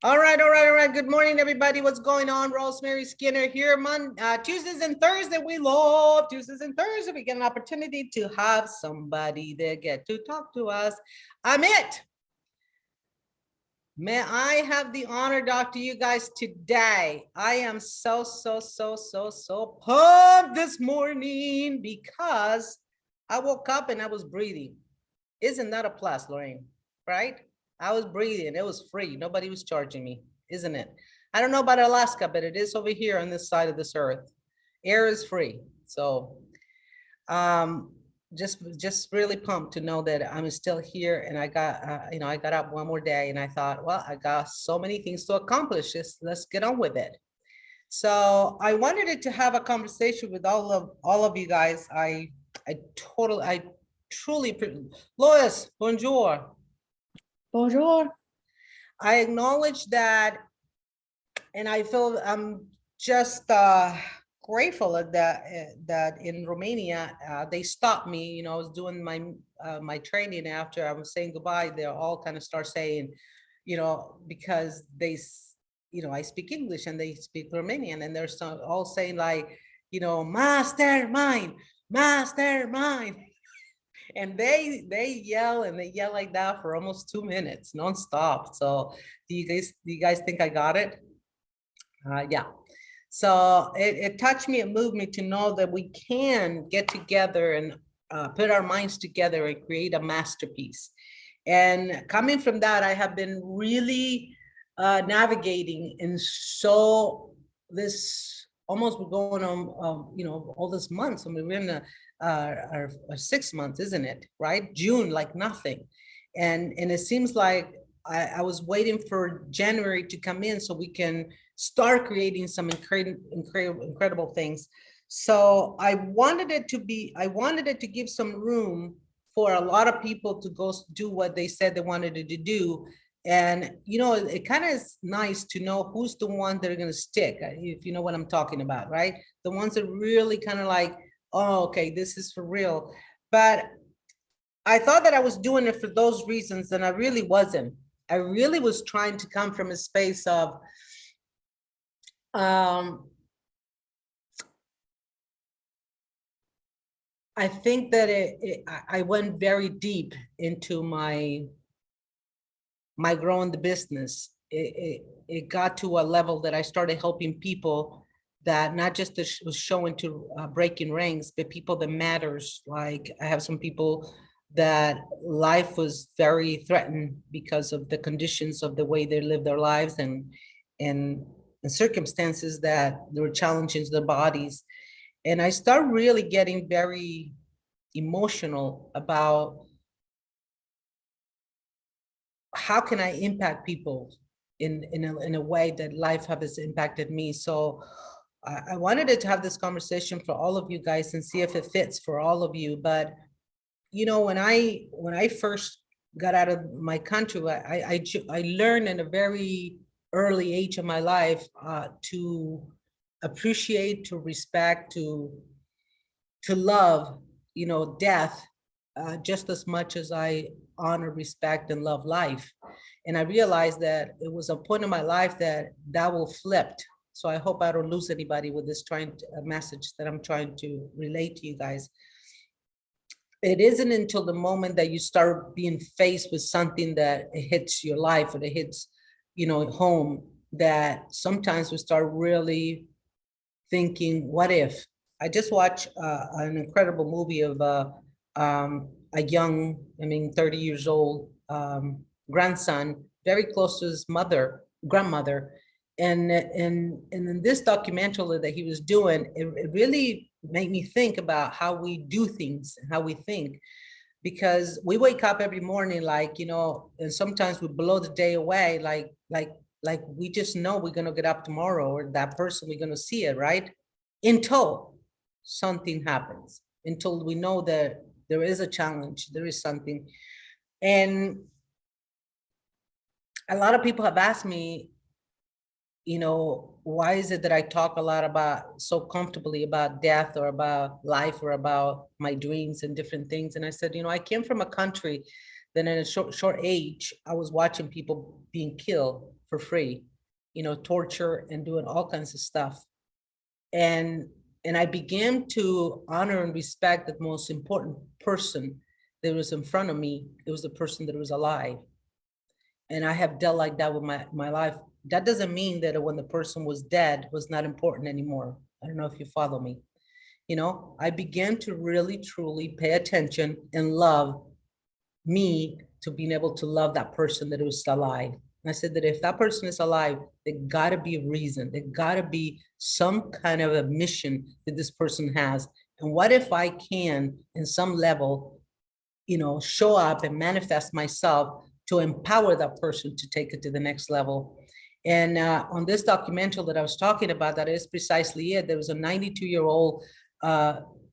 All right. Good morning, everybody. What's going on? Rosemary Skinner here. Tuesdays and Thursdays, we love Tuesdays and Thursdays. We get an opportunity to have somebody that get to talk to us. I'm it. May I have the honor to talk to you guys today? I am so pumped this morning because I woke up and I was breathing. Isn't that a plus, Lorraine? Right? I was breathing. It was free. Nobody was charging me, isn't it? I don't know about Alaska, but it is over here on this side of this earth. Air is free. So just really pumped to know that I'm still here, and I got I got up one more day and I thought, well, I got so many things to accomplish. Just let's get on with it. So I wanted to have a conversation with all of you guys. I truly, Lois, bonjour. Bonjour. I acknowledge that, and I feel I'm just grateful that in Romania they stopped me. You know, I was doing my training. After I was saying goodbye, they all kind of start saying, because I speak English and they speak Romanian, and they're all saying like, mastermind, mastermind. And they yell like that for almost 2 minutes nonstop. So do you guys think I got it? Yeah. So it touched me, it moved me to know that we can get together and put our minds together and create a masterpiece. And coming from that, I have been really navigating in this almost we're going on, all this months. I mean, we're in our 6 months, isn't it? Right? June, like nothing. And it seems like I was waiting for January to come in so we can start creating some incredible things. So I wanted it to give some room for a lot of people to go do what they said they wanted to do. And, it kind of is nice to know who's the ones that are going to stick, if you know what I'm talking about, right? The ones that really kind of like, oh, okay, this is for real. But I thought that I was doing it for those reasons, and I really wasn't. I really was trying to come from a space of, I think that I went very deep into my growing the business. It got to a level that I started helping people that not just was showing to breaking ranks, but people that matters. Like I have some people that life was very threatened because of the conditions of the way they live their lives and circumstances that they were challenging their bodies. And I start really getting very emotional about how can I impact people in a way that life has impacted me. So I wanted to have this conversation for all of you guys and see if it fits for all of you. But when I first got out of my country, I learned in a very early age of my life to appreciate, to respect, to love, death just as much as I honor, respect, and love life. And I realized that it was a point in my life that will flipped. So I hope I don't lose anybody with this message that I'm trying to relate to you guys. It isn't until the moment that you start being faced with something that hits your life or that hits, home, that sometimes we start really thinking, what if? I just watched an incredible movie of a young, 30 years old grandson, very close to his grandmother. And in this documentary that he was doing, it really made me think about how we do things, how we think, because we wake up every morning like, and sometimes we blow the day away, like we just know we're going to get up tomorrow, or that person, we're going to see it, right? Until something happens, until we know that there is a challenge, there is something. And a lot of people have asked me, why is it that I talk a lot about, so comfortably about death or about life or about my dreams and different things? And I said, I came from a country that in a short age, I was watching people being killed for free, torture and doing all kinds of stuff. And I began to honor and respect the most important person that was in front of me. It was the person that was alive. And I have dealt like that with my life. That doesn't mean that when the person was dead was not important anymore. I don't know if you follow me. I began to really, truly pay attention and love me to being able to love that person that was alive. And I said that if that person is alive, there gotta be a reason. There gotta be some kind of a mission that this person has. And what if I can, in some level, show up and manifest myself to empower that person to take it to the next level. And on this documentary that I was talking about, that is precisely it. There was a 92-year-old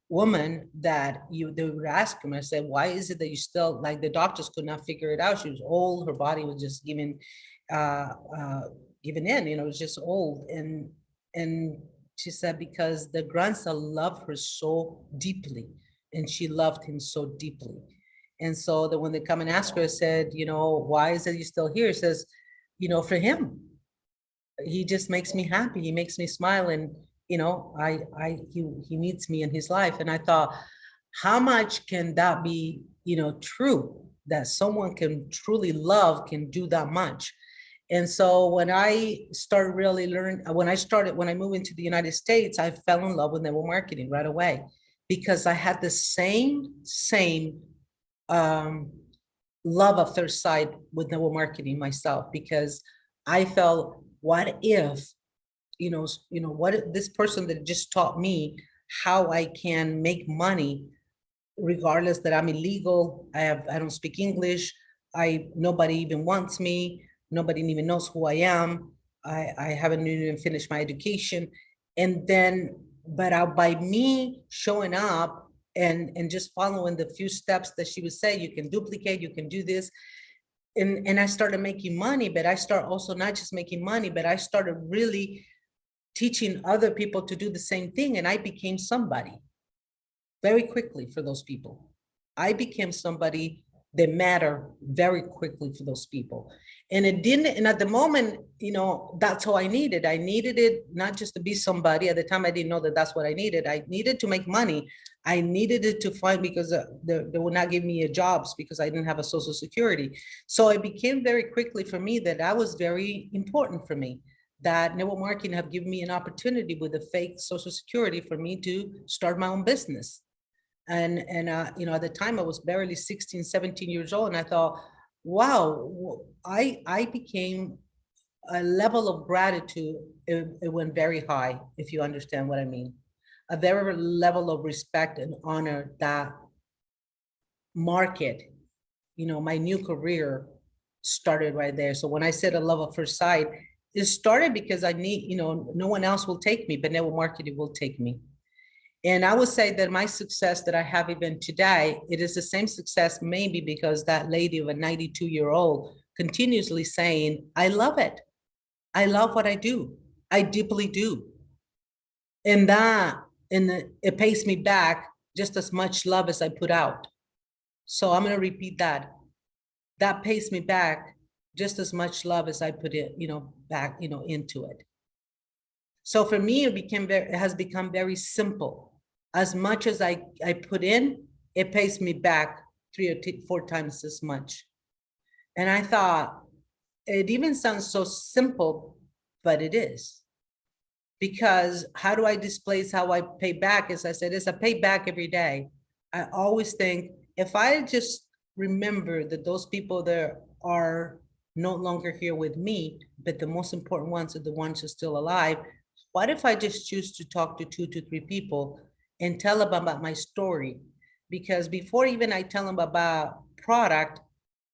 woman that they would ask him, I said, why is it that you still, like the doctors could not figure it out? She was old, her body was just giving in, it was just old. And she said, because the grandson loved her so deeply, and she loved him so deeply. And so that when they come and ask her, I said, why is it you still here? He says, for him, he just makes me happy. He makes me smile. And, he needs me in his life. And I thought, how much can that be, true, that someone can truly love, can do that much. And so when I started really learning, when I moved into the United States, I fell in love with network marketing right away, because I had the same love at first sight with network marketing myself, because I felt, what if, what if this person that just taught me how I can make money, regardless that I'm illegal, I don't speak English, nobody even wants me, nobody even knows who I am, I haven't even finished my education, and then, but by me showing up and just following the few steps that she would say, you can duplicate, you can do this. And I started making money, but I started also not just making money, but I started really teaching other people to do the same thing. And I became somebody very quickly for those people. I became somebody that mattered very quickly for those people. And it didn't, and at the moment, that's all I needed. I needed it not just to be somebody. At the time, I didn't know that that's what I needed. I needed to make money. I needed it to find, because they would not give me jobs because I didn't have a Social Security. So it became very quickly for me that was very important for me, that network marketing have given me an opportunity with a fake Social Security for me to start my own business. And at the time I was barely 16, 17 years old. And I thought, wow, I became a level of gratitude. It went very high, if you understand what I mean. A very level of respect and honor that market, my new career started right there. So when I said a love at first sight, it started because I need, no one else will take me, but network marketing will take me. And I would say that my success that I have even today, it is the same success, maybe because that lady of a 92-year-old continuously saying, I love it. I love what I do. I deeply do. And it pays me back just as much love as I put out. So I'm going to repeat that. That pays me back just as much love as I put it, back, into it. So for me, it has become very simple. As much as I put in, it pays me back 3 or 4 times as much. And I thought, it even sounds so simple, but it is. Because how do I display how I pay back? As I said, it's a payback every day. I always think, if I just remember that those people that are no longer here with me, but the most important ones are the ones who are still alive, what if I just choose to talk to 2 to 3 people and tell them about my story? Because before even I tell them about product,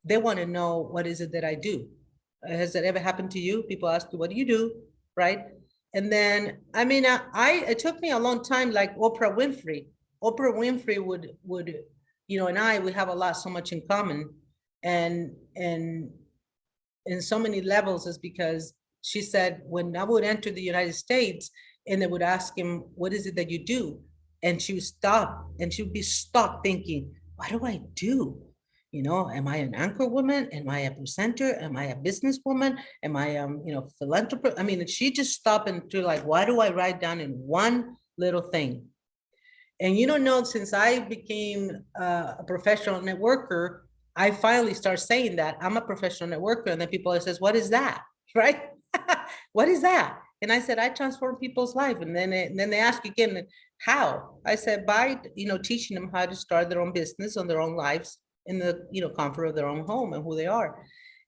they want to know, what is it that I do? Has that ever happened to you? People ask you, what do you do, right? And then, it took me a long time, like Oprah Winfrey. Oprah Winfrey would, and we have so much in common. And in so many levels, is because she said, when I would enter the United States and they would ask him, what is it that you do? And she would stop and she would be stuck thinking, what do I do? You know, am I an anchor woman? Am I a presenter? Am I a businesswoman? Am I, philanthropist? I mean, she just stopped and to like, why do I write down in one little thing? And you don't know, since I became a professional networker, I finally start saying that I'm a professional networker. And then people always says, what is that? Right? What is that? And I said, I transform people's life. And then they ask again, how? I said, by, teaching them how to start their own business on their own lives in the, comfort of their own home and who they are.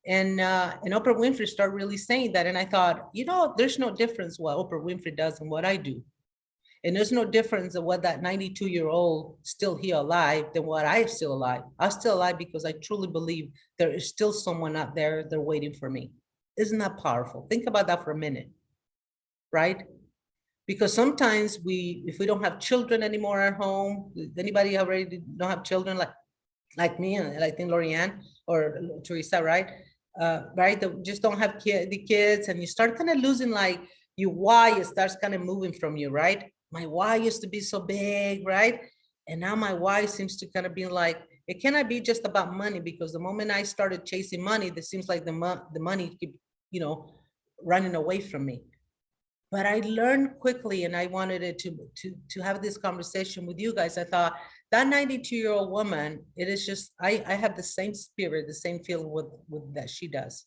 And Oprah Winfrey started really saying that. And I thought, there's no difference what Oprah Winfrey does and what I do. And there's no difference of what that 92-year-old still here alive than what I'm still alive. I'm still alive because I truly believe there is still someone out there, they're waiting for me. Isn't that powerful? Think about that for a minute, right? Because sometimes if we don't have children anymore at home, anybody already don't have children like me and I think Lorianne or Teresa, right? Right, that just don't have the kids, and you start kind of losing like your why. It starts kind of moving from you, right? My why used to be so big, right? And now my why seems to kind of be like, it cannot be just about money, because the moment I started chasing money, it seems like the money keep, running away from me. But I learned quickly, and I wanted it to have this conversation with you guys. I thought that 92-year-old woman, it is just, I have the same spirit, the same feeling with that she does.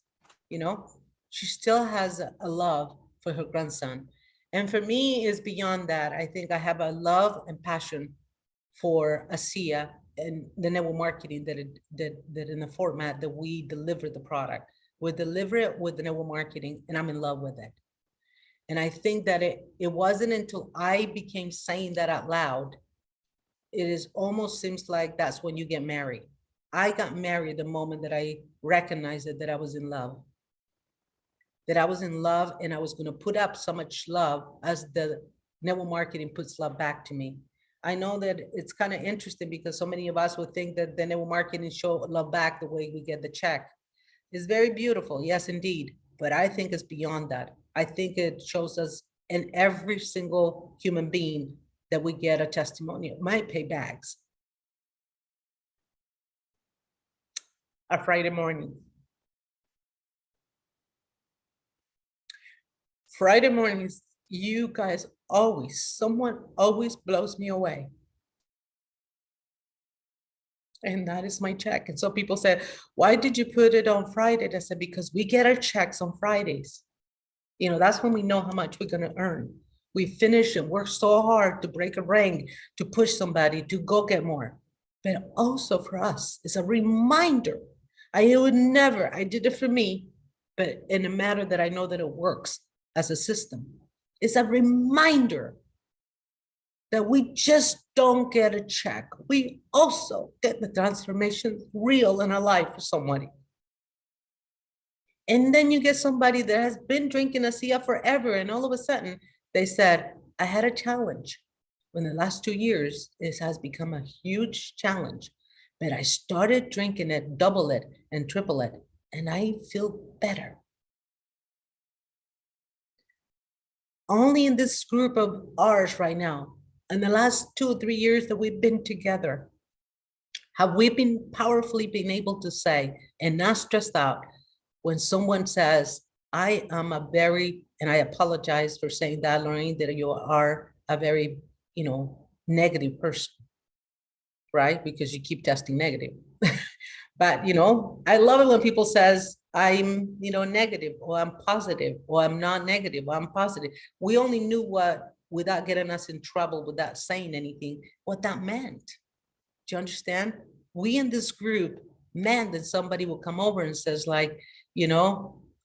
She still has a love for her grandson. And for me, is beyond that. I think I have a love and passion for ASEA and the network marketing that in the format that we deliver the product. We deliver it with the network marketing, and I'm in love with it. And I think that it wasn't until I became saying that out loud, it is almost seems like that's when you get married. I got married the moment that I recognized that I was in love. That I was in love, and I was going to put up so much love as the network marketing puts love back to me. I know that it's kind of interesting because so many of us would think that the network marketing show love back the way we get the check. It's very beautiful, yes, indeed. But I think it's beyond that. I think it shows us in every single human being that we get a testimonial. My pay bags. A Friday morning. Friday mornings, you guys someone always blows me away. And that is my check. And so people said, why did you put it on Friday? I said, because we get our checks on Fridays. That's when we know how much we're going to earn. We finish and work so hard to break a rank, to push somebody to go get more. But also for us, it's a reminder. I did it for me, but in a matter that I know that it works as a system. It's a reminder that we just don't get a check. We also get the transformation real in our life for somebody. And then you get somebody that has been drinking ASEA forever, and all of a sudden they said, I had a challenge. In the last 2 years, this has become a huge challenge, but I started drinking it, double it and triple it, and I feel better. Only in this group of ours right now, in the last 2 or 3 years that we've been together, have we been powerfully been able to say and not stressed out when someone says, I am and I apologize for saying that, Lorraine, that you are a very, negative person, right? Because you keep testing negative. But, I love it when people says, I'm, negative, or I'm positive, or I'm not negative, or I'm positive. We only knew without getting us in trouble, without saying anything, what that meant. Do you understand? We in this group meant that somebody will come over and says like,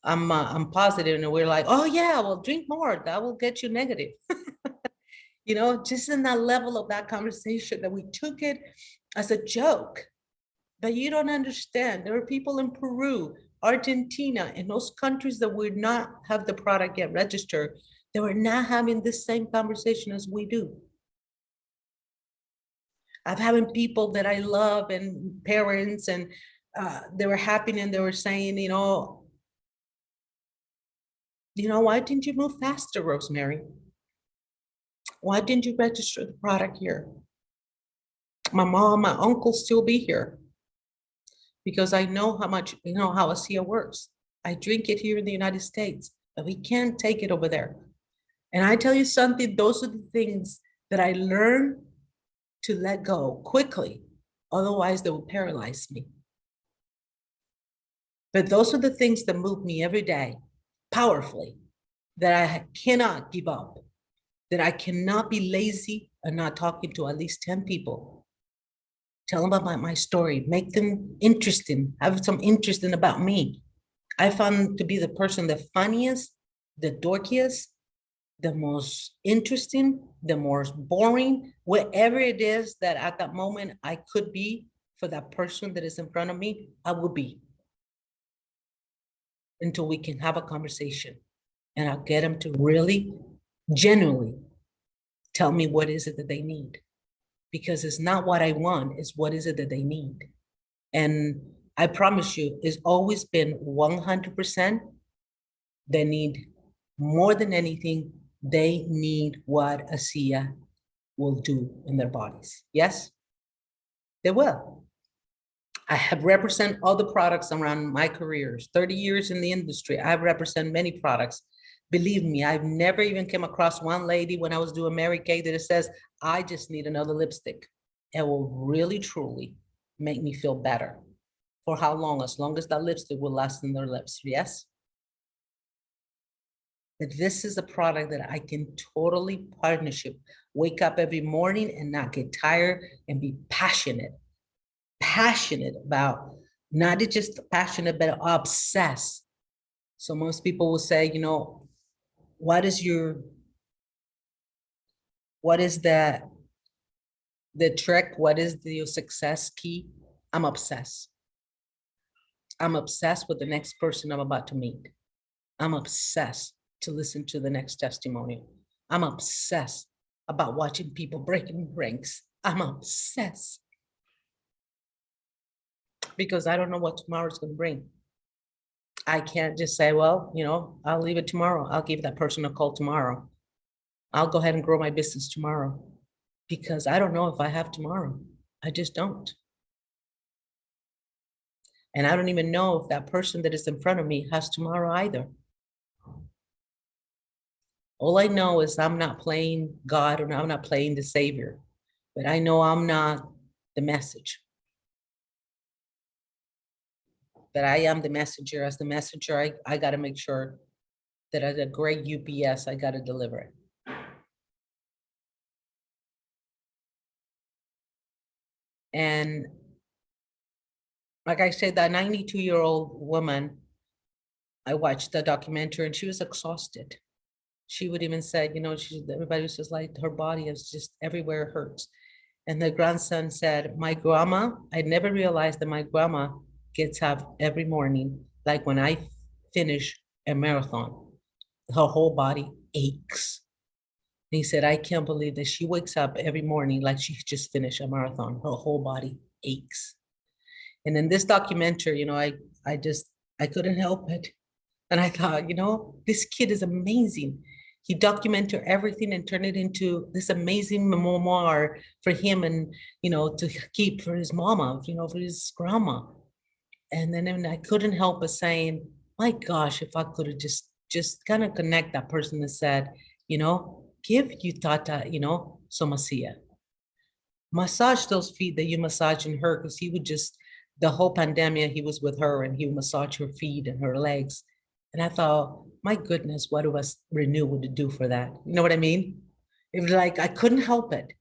I'm positive, and we're like, oh yeah, well, drink more. That will get you negative. Just in that level of that conversation that we took it as a joke. But you don't understand. There are people in Peru, Argentina, and those countries that would not have the product yet registered, that were not having this same conversation as we do. I've having people that I love and parents, and they were happy, and they were saying, why didn't you move faster, Rosemary? Why didn't you register the product here? My mom, my uncle still be here. because I know how much, how ASEA works. I drink it here in the United States, but we can't take it over there. And I tell you something, those are the things that I learned to let go quickly. Otherwise, they will paralyze me. But those are the things that move me every day powerfully, that I cannot give up, that I cannot be lazy and not talking to at least 10 people. Tell them about my story, make them interesting, have some interest in about me. I found to be the person, the funniest, the dorkiest, the most interesting, the most boring, whatever it is that at that moment I could be for that person that is in front of me, I will be. Until we can have a conversation. And I'll get them to really, genuinely tell me what is it that they need. Because it's not what I want, it's what is it that they need. And I promise you, it's always been 100%. They need more than anything, they need what ASEA will do in their bodies. Yes, they will. I have represented all the products around my careers, 30 years in the industry. I've represented many products. Believe me, I've never even came across one lady when I was doing Mary Kay that it says, I just need another lipstick. It will really, truly make me feel better. For how long? As long as that lipstick will last in their lips, yes? But this is a product that I can totally partnership, wake up every morning and not get tired and be passionate about, not just passionate, but obsessed. So most people will say, what is the trick? What is your success key? I'm obsessed. I'm obsessed with the next person I'm about to meet. I'm obsessed to listen to the next testimonial. I'm obsessed about watching people breaking ranks. I'm obsessed. Because I don't know what tomorrow's going to bring. I can't just say, well, I'll leave it tomorrow. I'll give that person a call tomorrow. I'll go ahead and grow my business tomorrow, because I don't know if I have tomorrow. I just don't. And I don't even know if that person that is in front of me has tomorrow either. All I know is I'm not playing God, or I'm not playing the Savior, but I know I'm not the message. That I am the messenger. As the messenger, I got to make sure that as a great UPS, I got to deliver it. And like I said, that 92-year-old woman, I watched the documentary and she was exhausted. She would even say, everybody was just like, her body is just everywhere hurts. And the grandson said, my grandma, I never realized that my grandma gets up every morning, like when I finish a marathon, her whole body aches. And he said, I can't believe that she wakes up every morning like she just finished a marathon. Her whole body aches. And in this documentary, I couldn't help it. And I thought, this kid is amazing. He documented everything and turned it into this amazing memoir for him and, to keep for his mama, for his grandma. And then I couldn't help but saying, my gosh, if I could have just kind of connect that person that said, give you Tata, some ASEA. Massage those feet that you massage in her, because he would the whole pandemic, he was with her and he would massage her feet and her legs. And I thought, my goodness, what do us Renew would do for that? You know what I mean? It was like, I couldn't help it.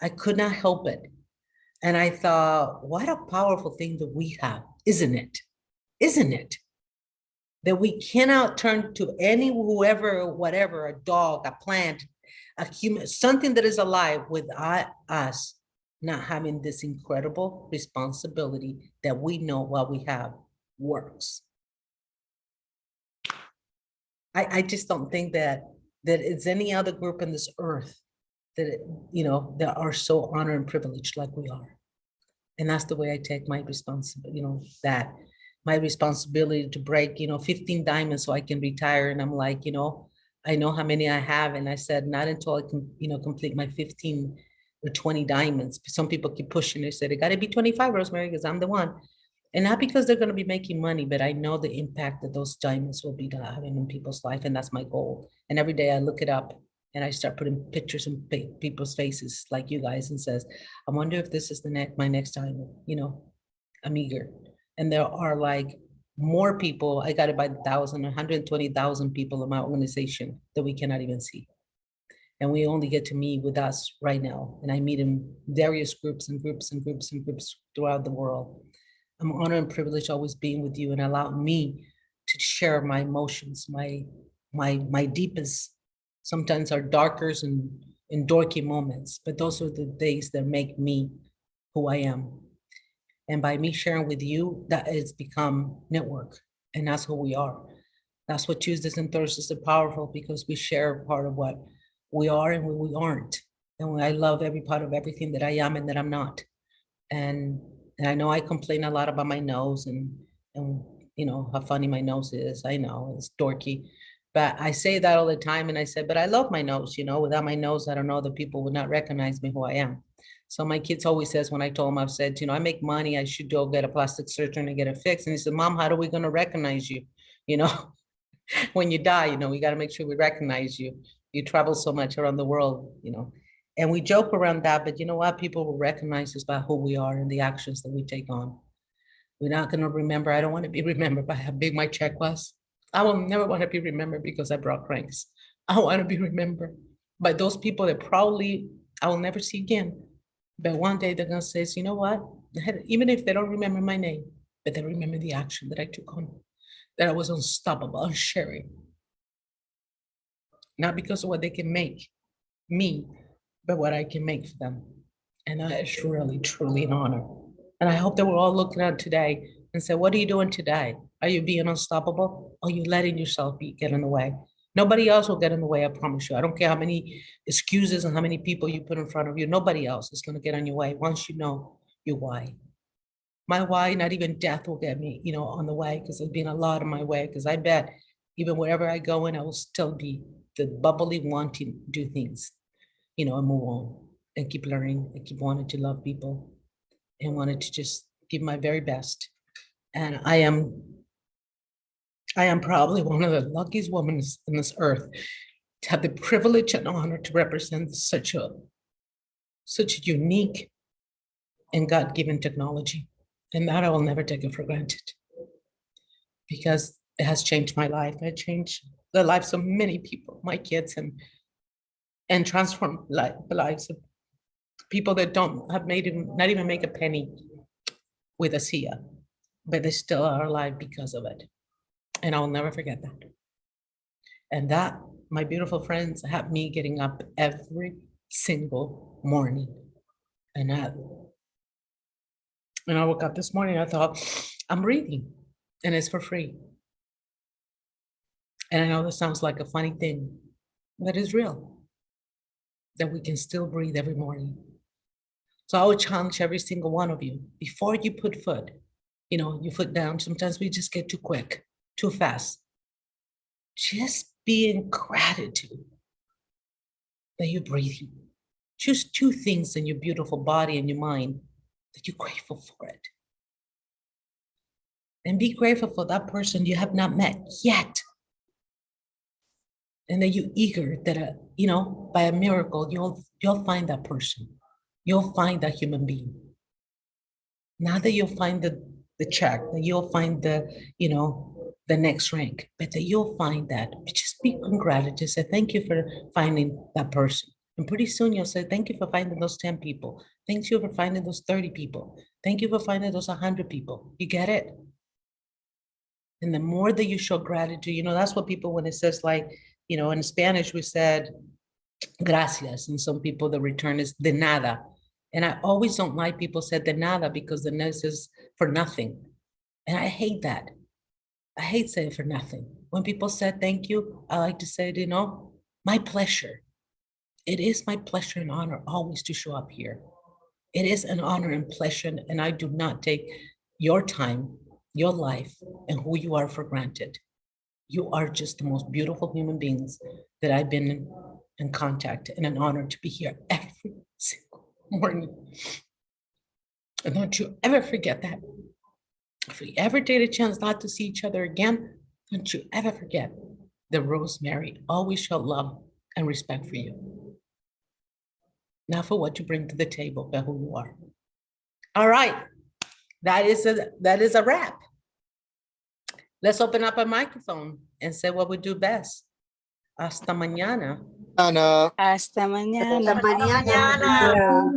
I could not help it. And I thought, what a powerful thing that we have, isn't it? Isn't it? That we cannot turn to whoever, whatever, a dog, a plant, a human, something that is alive without us not having this incredible responsibility that we know what we have works. I just don't think that it's any other group in this earth that, that are so honored and privileged like we are. And that's the way I take my responsibility, my responsibility to break, 15 diamonds so I can retire. And I'm like, I know how many I have. And I said, not until I can, complete my 15 or 20 diamonds. Some people keep pushing. They said, it got to be 25, Rosemary, because I'm the one. And not because they're going to be making money, but I know the impact that those diamonds will be having in people's life. And that's my goal. And every day I look it up and I start putting pictures in people's faces like you guys and says, I wonder if this is my next diamond, I'm eager. And there are like more people, I got it by 120,000 people in my organization that we cannot even see. And we only get to meet with us right now. And I meet in various groups and groups and groups and groups throughout the world. I'm honored and privileged always being with you and allow me to share my emotions, my deepest, sometimes our darkest and dorky moments, but those are the days that make me who I am. And by me sharing with you, that has become network, and that's who we are. That's what Tuesdays and Thursdays are powerful, because we share part of what we are and what we aren't. And I love every part of everything that I am and that I'm not. And I know I complain a lot about my nose and how funny my nose is. I know it's dorky, but I say that all the time. And I said, but I love my nose. Without my nose, I don't know that people would not recognize me who I am. So my kids always says, when I told them, I've said, I make money, I should go get a plastic surgeon and get it fixed. And he said, Mom, how are we going to recognize you? When you die, we got to make sure we recognize you. You travel so much around the world, and we joke around that, but you know what? People will recognize us by who we are and the actions that we take on. We're not going to remember. I don't want to be remembered by how big my check was. I will never want to be remembered because I brought cranks. I want to be remembered by those people that probably I will never see again. But one day they're going to say, you know what? Even if they don't remember my name, but they remember the action that I took on, that I was unstoppable on sharing. Not because of what they can make me, but what I can make for them. And that is really, truly an honor. And I hope that we're all looking at today and say, what are you doing today? Are you being unstoppable? Or are you letting yourself get in the way? Nobody else will get in the way, I promise you. I don't care how many excuses and how many people you put in front of you. Nobody else is going to get on your way once you know your why. My why, not even death will get me, on the way, because there's been a lot in my way. Because I bet even wherever I go in, I will still be the bubbly wanting to do things, and move on and keep learning and keep wanting to love people and wanted to just give my very best. And I am probably one of the luckiest women in this earth to have the privilege and honor to represent such a unique and God-given technology. And that I will never take it for granted, because it has changed my life. It changed the lives of many people, my kids, and transformed the lives of people that don't have not even make a penny with ASEA, but they still are alive because of it. And I'll never forget that. And that, my beautiful friends, have me getting up every single morning. And I woke up this morning, I thought, I'm breathing, and it's for free. And I know this sounds like a funny thing, but it's real, that we can still breathe every morning. So I would challenge every single one of you, before you put foot, your foot down. Sometimes we just get too quick, too fast. Just be in gratitude that you're breathing. Choose two things in your beautiful body and your mind that you're grateful for it. And be grateful for that person you have not met yet. And that you're eager that, by a miracle, you'll find that person. You'll find that human being. Not that you'll find the check, that you'll find the next rank, but that you'll find that. Just be congratulated. Say thank you for finding that person. And pretty soon you'll say, thank you for finding those 10 people. Thank you for finding those 30 people. Thank you for finding those 100 people. You get it? And the more that you show gratitude, that's what people, when it says like, in Spanish, we said gracias. And some people, the return is de nada. And I always don't like people said de nada, because the nada is for nothing. And I hate that. I hate saying for nothing. When people said thank you, I like to say, my pleasure. It is my pleasure and honor always to show up here. It is an honor and pleasure, and I do not take your time, your life, and who you are for granted. You are just the most beautiful human beings that I've been in contact, and an honor to be here every single morning. And don't you ever forget that. if we ever get a chance not to see each other again, don't you ever forget that Rosemary always showed love and respect for you. Not for what you bring to the table, but who you are. All right, that is a wrap. Let's open up a microphone and say what we do best. Hasta mañana. Ana. Hasta mañana. Hasta mañana.